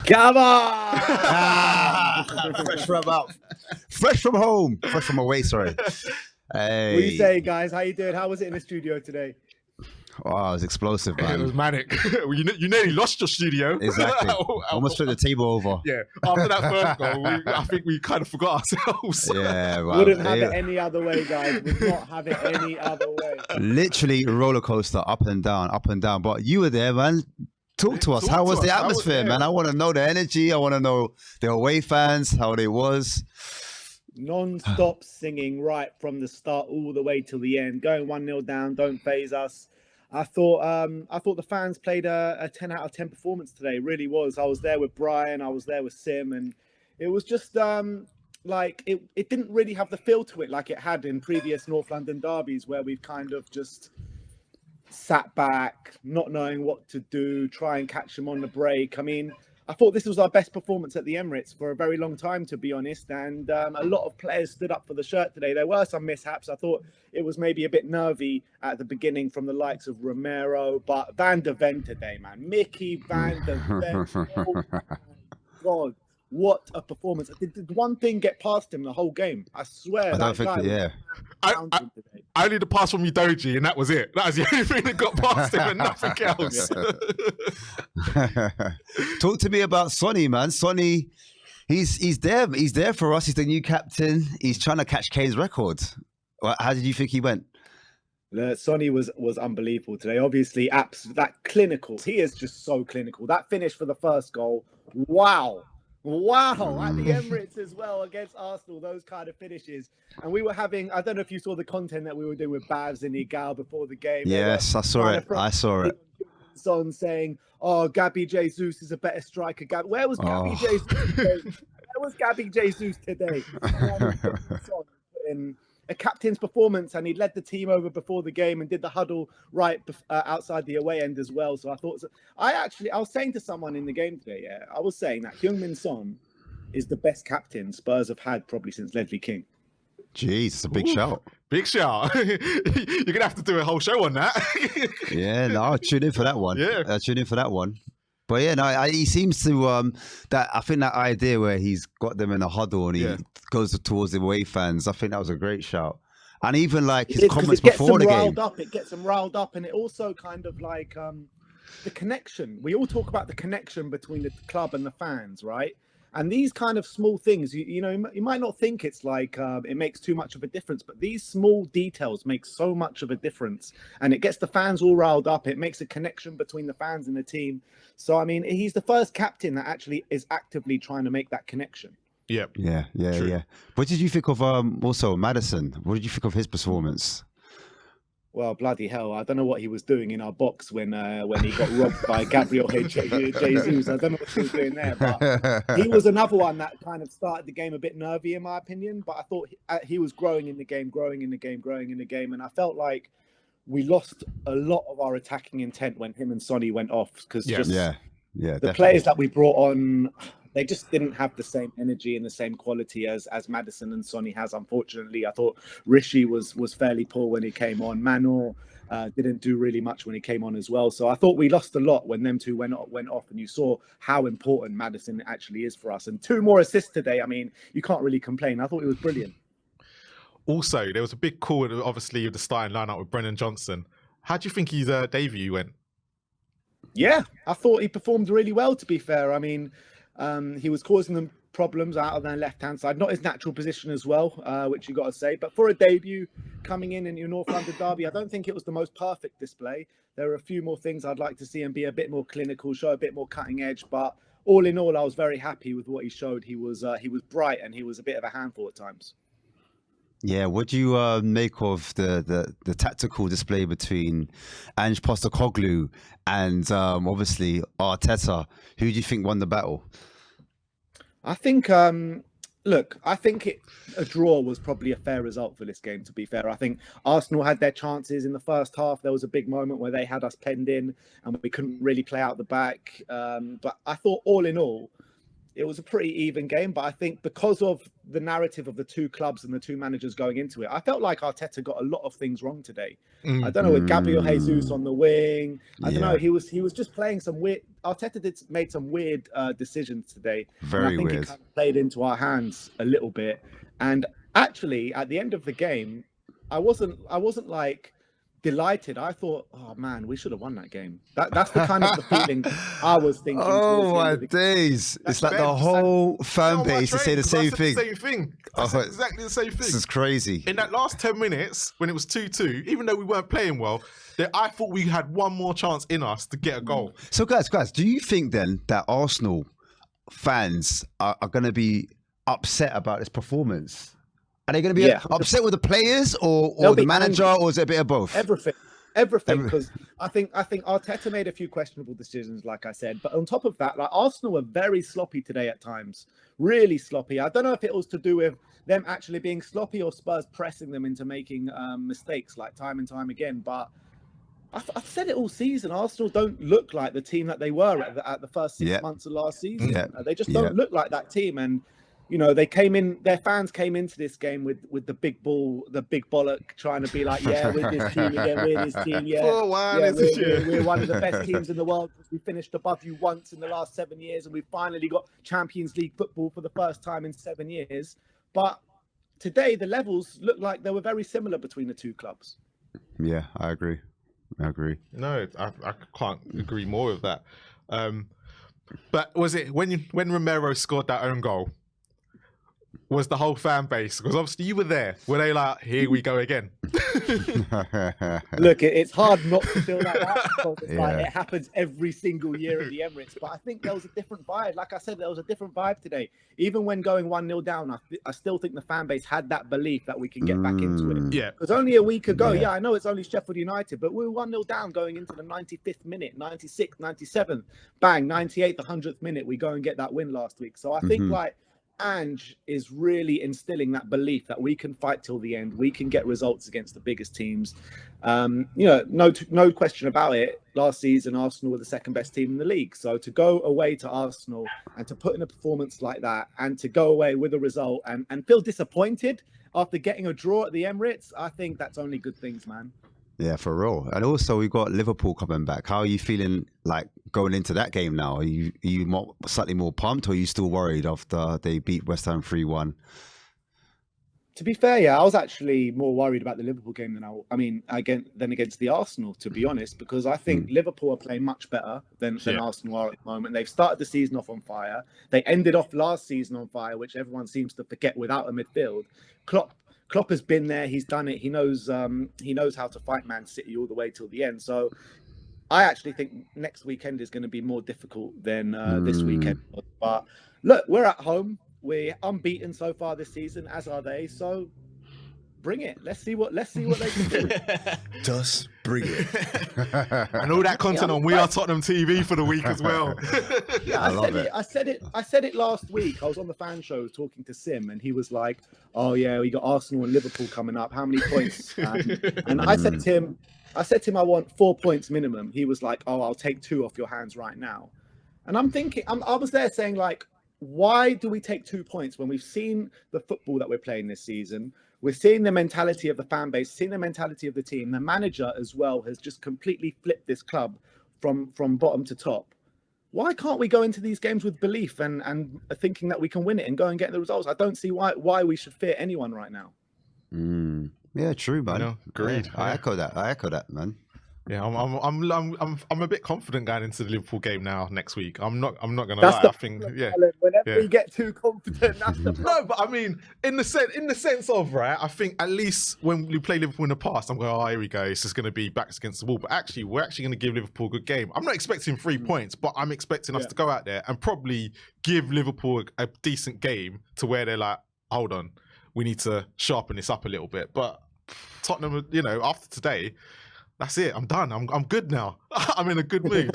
Come on! Fresh from out, fresh from home, fresh from away. Sorry. Hey. What are you saying, guys? How you doing? How was it in the studio today? Oh, it was explosive, man. It was manic. you nearly lost your studio. Exactly. Almost flipped the table over. Yeah. After that first goal, I think we kind of forgot ourselves. Yeah, well, Wouldn't have it any other way, guys. Would not have it any other way. Literally a roller coaster, up and down, up and down. But you were there, man. Talk to us. How was the atmosphere, man? I want to know the energy. I want to know the away fans, how they was. Non-stop singing right from the start all the way till the end. Going 1-0 down, don't faze us. I thought the fans played a 10 out of 10 performance today. It really was. I was there with Brian. I was there with Sim, and it was just like it didn't really have the feel to it like it had in previous North London derbies, where we've kind of just sat back, not knowing what to do, try and catch them on the break. I mean, I thought this was our best performance at the Emirates for a very long time, to be honest. And a lot of players stood up for the shirt today. There were some mishaps. I thought it was maybe a bit nervy at the beginning from the likes of Romero, but Van der Ven today, man. Mickey Van der Ven. Oh my God, what a performance. Did one thing get past him the whole game? I swear. I don't think, yeah. I only the pass from Udoji, and that was it. That was the only thing that got past him and nothing else. Talk to me about Sonny, man. Sonny, he's there. He's there for us. He's the new captain. He's trying to catch Kane's record. How did you think he went? Sonny was unbelievable today. Obviously, that clinical. He is just so clinical. That finish for the first goal. Wow. At the Emirates as well against Arsenal, those kind of finishes. And we were having, I don't know if you saw the content that we were doing with Babs and Igal before the game. Yes, I saw it. Son saying, "Oh, Gabby Jesus is a better striker." Where was Gabby Jesus today? Where was Gabby Jesus today? In a captain's performance, and he led the team over before the game and did the huddle right outside the away end as well. So I thought, I was saying to someone in the game today, I was saying that Heung-min Son is the best captain Spurs have had probably since Ledley King. Jeez, it's a big shout. Big shout. You're going to have to do a whole show on that. Yeah, no, I'll tune in for that one. Yeah. I'll tune in for that one. But yeah, no, he seems to, I think that idea where he's got them in a huddle and he goes towards the away fans, I think that was a great shout. And even like his comments before the game. It gets them riled up, and it also kind of like the connection. We all talk about the connection between the club and the fans, right? And these kind of small things, you know, you might not think it's like it makes too much of a difference, but these small details make so much of a difference, and it gets the fans all riled up. It makes a connection between the fans and the team. So, I mean, he's the first captain that actually is actively trying to make that connection. Yeah. What did you think of also Maddison? What did you think of his performance? Well, bloody hell! I don't know what he was doing in our box when he got robbed by Gabriel Jesus. I don't know what he was doing there, but he was another one that kind of started the game a bit nervy, in my opinion. But I thought he was growing in the game, and I felt like we lost a lot of our attacking intent when him and Sonny went off, because the players that we brought on, they just didn't have the same energy and the same quality as Maddison and Sonny has. Unfortunately, I thought Rishi was fairly poor when he came on. Manor didn't do really much when he came on as well. So I thought we lost a lot when them two went off, and you saw how important Maddison actually is for us. And 2 more assists today. I mean, you can't really complain. I thought he was brilliant. Also, there was a big call, obviously, with the starting lineup with Brennan Johnson. How do you think his debut went? Yeah, I thought he performed really well, to be fair. I mean, he was causing them problems out of their left-hand side. Not his natural position as well, which you got to say. But for a debut coming in your North London derby, I don't think it was the most perfect display. There are a few more things I'd like to see him be a bit more clinical, show a bit more cutting edge. But all in all, I was very happy with what he showed. He was bright, and he was a bit of a handful at times. Yeah, what do you make of the tactical display between Ange Postecoglou and obviously Arteta? Who do you think won the battle? I think, I think a draw was probably a fair result for this game, to be fair. I think Arsenal had their chances in the first half. There was a big moment where they had us penned in and we couldn't really play out the back. But I thought all in all, it was a pretty even game. But I think because of the narrative of the two clubs and the two managers going into it, I felt like Arteta got a lot of things wrong today. I don't know, with Gabriel Jesus on the wing, I don't know, he was just playing some weird. Arteta made some weird decisions today. Very and I think weird. it kind of played into our hands a little bit. And actually, at the end of the game, I wasn't like delighted. I thought, oh man, we should have won that game. That's the kind of the feeling I was thinking. Oh my days! It's like the whole fan base is saying the same thing. I said exactly the same thing. This is crazy. In that last 10 minutes, when it was 2-2, even though we weren't playing well, I thought we had one more chance in us to get a goal. So guys, do you think then that Arsenal fans are going to be upset about this performance? Are they going to be upset with the players or the manager, or is it a bit of both? Everything, because I think Arteta made a few questionable decisions, like I said. But on top of that, like, Arsenal were very sloppy today at times, really sloppy. I don't know if it was to do with them actually being sloppy or Spurs pressing them into making mistakes like time and time again. But I've said it all season. Arsenal don't look like the team that they were at the first 6 months of last season. They just don't look like that team. And you know, their fans came into this game with the big ball, the big bollock, trying to be like, yeah, we're this team again, we're this team, we're one of the best teams in the world because we finished above you once in the last 7 years, and we finally got Champions League football for the first time in 7 years. But today, the levels look like they were very similar between the two clubs. Yeah, I agree. No, I can't agree more with that. But was it when Romero scored that own goal? Was the whole fan base, because obviously you were there, were they like, here we go again? Look, it's hard not to feel like that, because it's like it happens every single year at the Emirates. But I think there was a different vibe. Like I said, there was a different vibe today. Even when going 1-0 down, I still think the fan base had that belief that we can get back into it. Yeah. Because only a week ago, I know it's only Sheffield United, but we were 1-0 down going into the 95th minute, 96th, 97th, bang, 98th, 100th minute, we go and get that win last week. So I think like, Ange is really instilling that belief that we can fight till the end. We can get results against the biggest teams. You know, no question about it. Last season, Arsenal were the second best team in the league. So to go away to Arsenal and to put in a performance like that, and to go away with a result and feel disappointed after getting a draw at the Emirates, I think that's only good things, man. Yeah, for real. And also, we've got Liverpool coming back. How are you feeling like going into that game now? Are you slightly more pumped, or are you still worried after they beat West Ham 3-1? To be fair, I was actually more worried about the Liverpool game than against the Arsenal, to be honest, because I think Liverpool are playing much better than Arsenal are at the moment. They've started the season off on fire. They ended off last season on fire, which everyone seems to forget without a midfield. Klopp has been there. He's done it. He knows how to fight Man City all the way till the end. So I actually think next weekend is going to be more difficult than this weekend. But look, we're at home. We're unbeaten so far this season, as are they. So bring it. Let's see what they can do. Just bring it. And all that content on WeAreTottenhamTV for the week as well. I said it last week. I was on the fan show talking to Sim, and he was like, "Oh yeah, we got Arsenal and Liverpool coming up. How many points?" And I said to him, I want 4 points minimum. He was like, "Oh, I'll take 2 off your hands right now." And I'm thinking, I was there saying, like, why do we take 2 points when we've seen the football that we're playing this season? We're seeing the mentality of the fan base, seeing the mentality of the team. The manager as well has just completely flipped this club from bottom to top. Why can't we go into these games with belief and thinking that we can win it and go and get the results? I don't see why we should fear anyone right now. Yeah, true, man. No, agreed. Yeah, I echo that, man. Yeah, I'm a bit confident going into the Liverpool game now next week. I'm not gonna lie. I think whenever you get too confident, that's the no, but I mean, in the sense of right, I think at least when we play Liverpool in the past, I'm going, oh, here we go. It's just going to be backs against the wall. But actually, we're actually going to give Liverpool a good game. I'm not expecting 3 points, but I'm expecting us to go out there and probably give Liverpool a decent game to where they're like, hold on, we need to sharpen this up a little bit. But Tottenham, you know, after today, that's it. I'm done. I'm good now. I'm in a good mood.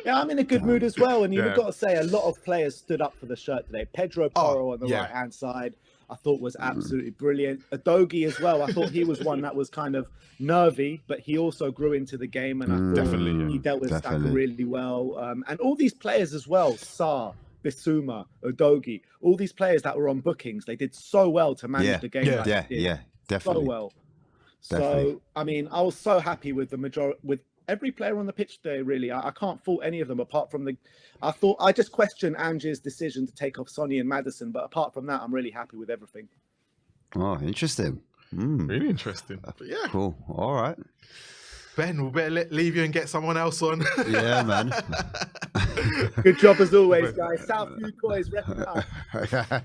Yeah, I'm in a good mood as well. And you've got to say, a lot of players stood up for the shirt today. Pedro Porro on the right-hand side, I thought was absolutely brilliant. Adogi as well. I thought he was one that was kind of nervy, but he also grew into the game. And I thought he dealt with Saka really well. And all these players as well, Sarr, Bissouma, Udogie, all these players that were on bookings, they did so well to manage the game. Yeah, definitely. So well. Definitely. So, I mean, I was so happy with with every player on the pitch today, really. I can't fault any of them apart from I just questioned Ange's decision to take off Sonny and Maddison, but apart from that, I'm really happy with everything. Oh, interesting. Really interesting. But yeah. Cool. All right. Ben, we better leave you and get someone else on. Yeah, man. Good job as always, guys. Southview COYS, repping it up.